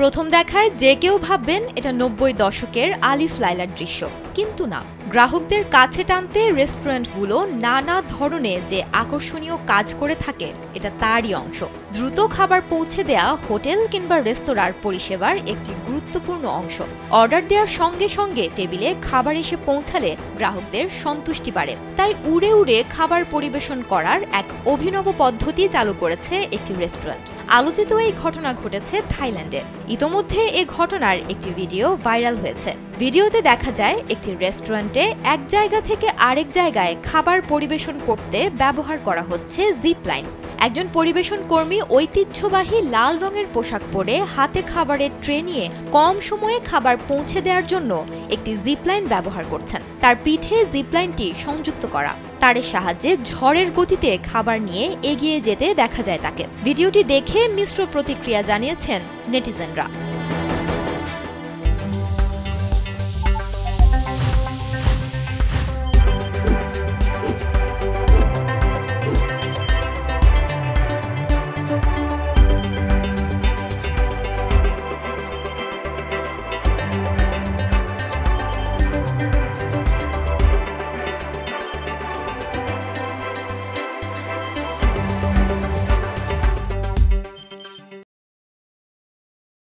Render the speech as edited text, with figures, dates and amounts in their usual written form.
প্রথম দেখায় যে কেউ ভাববেন এটা ৯০ দশকের আলিফ লায়লার দৃশ্য, কিন্তু না। গ্রাহকদের কাছে টানতে রেস্টুরেন্টগুলো নানা ধরনের যে আকর্ষণীয় কাজ করে থাকে, এটা তারই অংশ। দ্রুত খাবার পৌঁছে দেয়া হোটেল কিংবা রেস্তোরাঁর পরিষেবার একটি গুরুত্বপূর্ণ অংশ। অর্ডার দেওয়ার সঙ্গে সঙ্গে টেবিলে খাবার এসে পৌঁছালে গ্রাহকদের সন্তুষ্টি বাড়ে। তাই উড়ে উড়ে খাবার পরিবেশন করার এক অভিনব পদ্ধতি চালু করেছে একটি রেস্টুরেন্ট। আলোচিত এই ঘটনা ঘটেছে থাইল্যান্ডে। ইতোমধ্যে এ ঘটনার একটি ভিডিও ভাইরাল হয়েছে। ভিডিওতে দেখা যায় একটি রেস্টুরেন্টে এক জায়গা থেকে আরেক জায়গায় খাবার পরিবেশন করতে ব্যবহার করা হচ্ছে জিপ লাইন। একজন পরিবেশন কর্মী ঐতিহ্যবাহী লাল রঙের পোশাক পরে হাতে খাবারের ট্রে নিয়ে কম সময়ে খাবার পৌঁছে দেওয়ার জন্য একটি জিপলাইন ব্যবহার করছেন। তার পিঠে জিপলাইনটি সংযুক্ত করা। তারের সাহায্যে ঝড়ের গতিতে খাবার নিয়ে এগিয়ে যেতে দেখা যায় তাকে। ভিডিওটি দেখে মিশ্র প্রতিক্রিয়া জানিয়েছেন নেটিজেনরা।